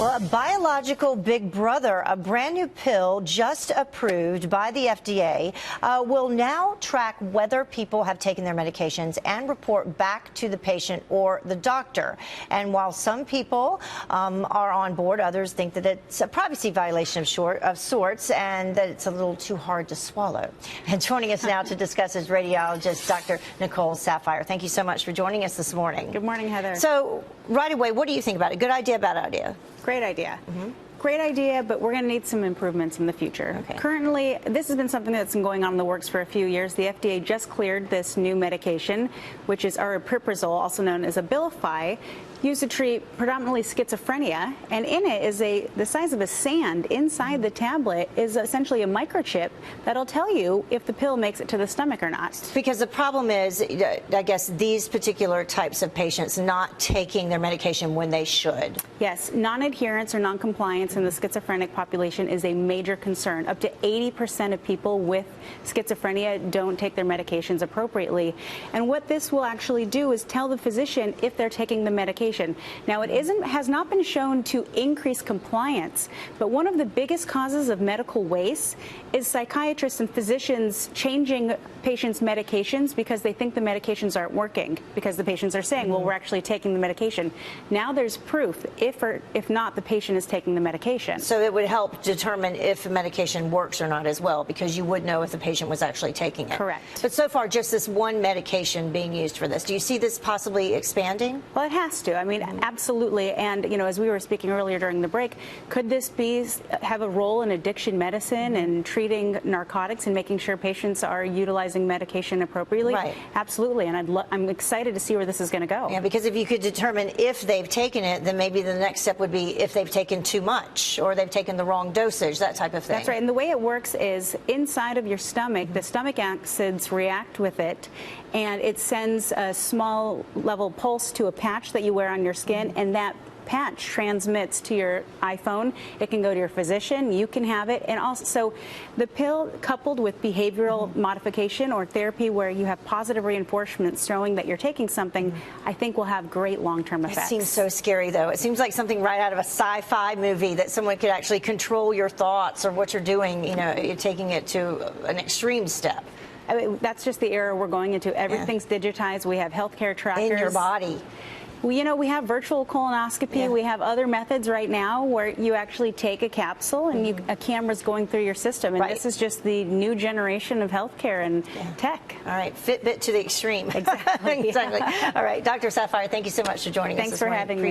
Well, a biological big brother, a brand new pill just approved by the FDA, will now track whether people have taken their medications and report back to the patient or the doctor. And while some people are on board, others think that it's a privacy violation of sorts and that it's a little too hard to swallow. And joining us now to discuss is radiologist Dr. Nicole Saphier. Thank you so much for joining us this morning. Good morning, Heather. So right away, what do you think about it? Good idea, bad idea? Great idea. Great idea, but we're going to need some improvements in the future. Okay. Currently, this has been something that's been going on in the works for a few years. The FDA just cleared this new medication, which is aripiprazole, also known as Abilify, used to treat predominantly schizophrenia, and in it is the size of a sand. Inside the tablet is essentially a microchip that'll tell you if the pill makes it to the stomach or not. Because the problem is, I guess, these particular types of patients not taking their medication when they should. Yes, non-adherence or non-compliance in the schizophrenic population is a major concern. Up to 80% of people with schizophrenia don't take their medications appropriately. And what this will actually do is tell the physician if they're taking the medication. Now, it has not been shown to increase compliance, but one of the biggest causes of medical waste is psychiatrists and physicians changing patients' medications because they think the medications aren't working, because the patients are saying, well, we're actually taking the medication. Now there's proof, if not, the patient is taking the medication. So it would help determine if the medication works or not as well, because you would know if the patient was actually taking it. Correct. But so far, just this one medication being used for this. Do you see this possibly expanding? Well, it has to. I mean, absolutely. And, you know, as we were speaking earlier during the break, could this have a role in addiction medicine and treating narcotics and making sure patients are utilizing medication appropriately? Right. Absolutely. And I'm excited to see where this is going to go. Yeah, because if you could determine if they've taken it, then maybe the next step would be if they've taken too much or they've taken the wrong dosage, that type of thing. That's right. And the way it works is inside of your stomach, the stomach acids react with it, and it sends a small level pulse to a patch that you wear on your skin, and that patch transmits to your iPhone. It can go to your physician. You can have it. And also, so the pill coupled with behavioral modification or therapy where you have positive reinforcements showing that you're taking something, I think will have great long-term effects. It seems so scary, though. It seems like something right out of a sci-fi movie, that someone could actually control your thoughts or what you're doing. You know, you're taking it to an extreme step. I mean, that's just the era we're going into. Everything's digitized. We have healthcare trackers. In your body. Well, you know, we have virtual colonoscopy. Yeah. We have other methods right now where you actually take a capsule and a camera's going through your system. And this is just the new generation of healthcare and tech. All right, Fitbit to the extreme. Exactly. Exactly. All right, Dr. Saphier, thank you so much for joining us this morning. Thanks for having me.